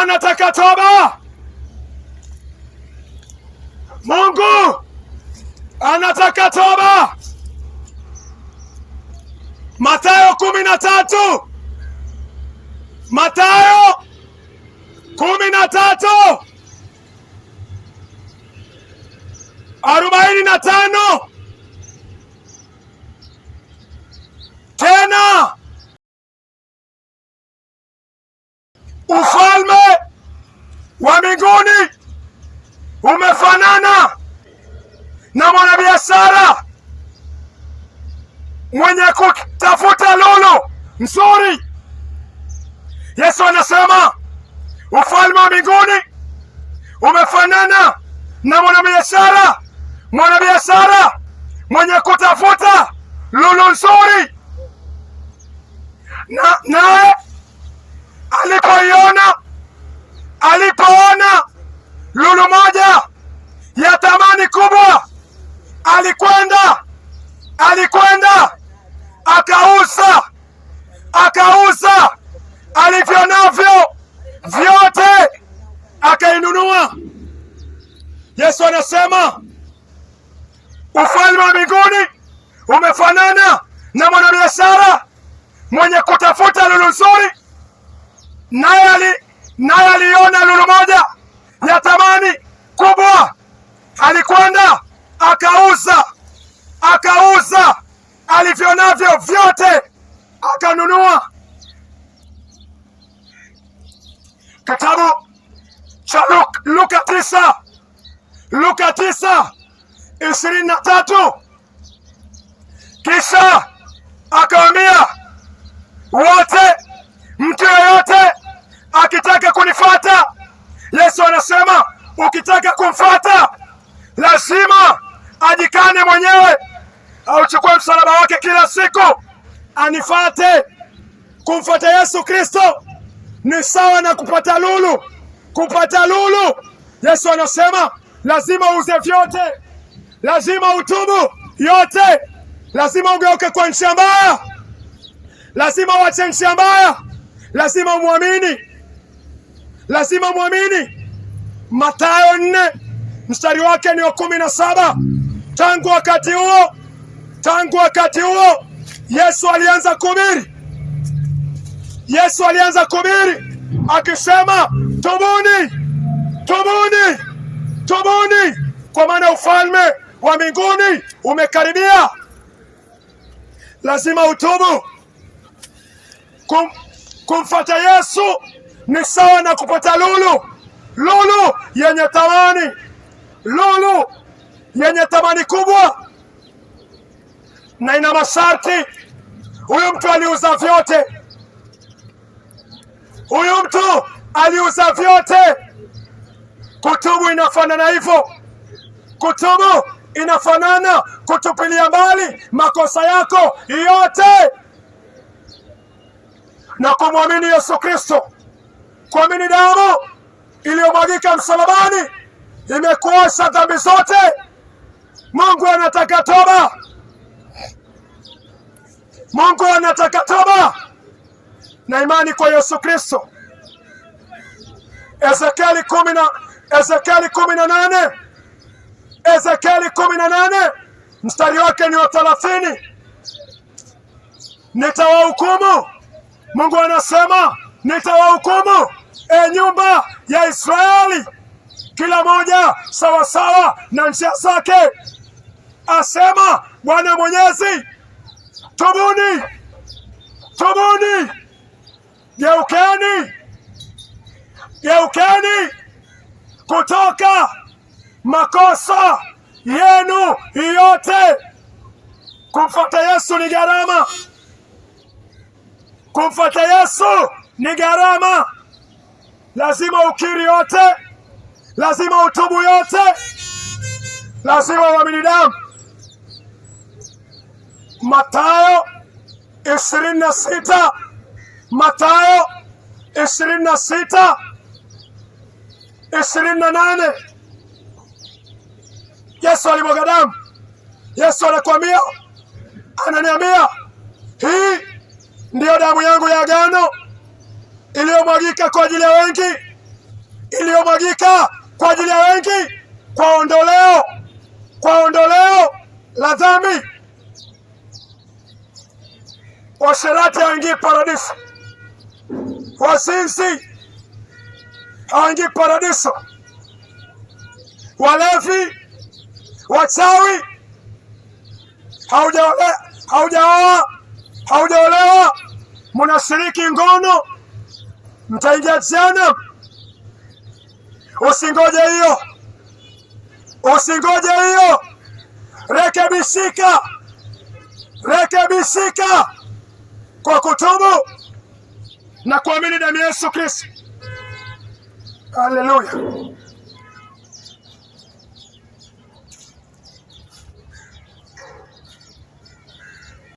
anataka toba. Mungu anataka toba. Mathayo 13. Mathayo 13 45. Tena ufalme wa mbinguni umefanana na mwanabiashara mwenye kutafuta lulu nzuri. Yesu anasema ufalme wa mbinguni umefanana na mwanabiashara mwenye kutafuta lulu nzuri, naye alipoona lulu moja ya thamani kubwa, alikwenda akauza alivyo navyo vyote akainunua. Yesu anasema ufalme wa mbinguni umefanana na mwanabiashara mwenye kutafuta lulu nzuri, naye aliona lulu moja ya thamani kubwa, alikwenda akauza alivyo navyo vyote akanunua. Kitabu cha Luka 9:23. Kisha akawaambia wote, mtu yeyote akitaka kunifuata, Yesu anasema ukitaka kumfuata lazima ajikane mwenyewe, auchukue msalaba wake kila siku anifuate. Kumfuata Yesu Kristo ni sawa na kupata lulu. Yesu anasema lazima uuze vyote, lazima utubu yote, lazima ugeuke kwa njia mbaya, lazima uache njia mbaya, lazima umwamini. Mathayo 4 mstari wake ni wa 17. Tangu wakati huo Yesu alianza kuhubiri akisema, tubuni, kwa maana ufalme wa mbinguni umekaribia. Lazima utubu. Kumfuata Yesu ni sawa na kupata lulu yenye thamani kubwa, na ina masharti. Huyu mtu aliuza vyote. Kutubu inafanana hivyo. Kutubu inafanana kutupilia mbali makosa yako yote na kumwamini Yesu Kristo. Kuamini damu iliyomwagika msalabani imekuosha dhambi zote. Mungu anataka na imani kwa Yesu Kristo. Ezekieli 18 mstari wake ni wa 30. Nitawahukumu. Mungu anasema nitawahukumu nyumba ya Israeli, kila moja sawasawa na njia zake, asema Bwana Mwenyezi. Tubuni, geukeni kutoka makosa yenu yote. Kumfuata Yesu ni gharama. Lazima ukiri yote, lazima utubu yote, lazima uamini damu. Mathayo 26:28. Yesu alimwaga damu. Yesu ananiambia hii ndiyo damu yangu ya agano iliyomwagika kwa ajili ya wengi iliyomwagika kwa ajili ya wengi kwa ondoleo la dhambi. Washerati hawaingii paradiso, wazinzi hawaingii paradiso, walevi, wachawi, haujaolewa, mnashiriki ngono, mtaingia jehanamu. Usingoje hiyo, rekebishika kwa kutubu na kuamini damu ya Yesu Kristo. Haleluya.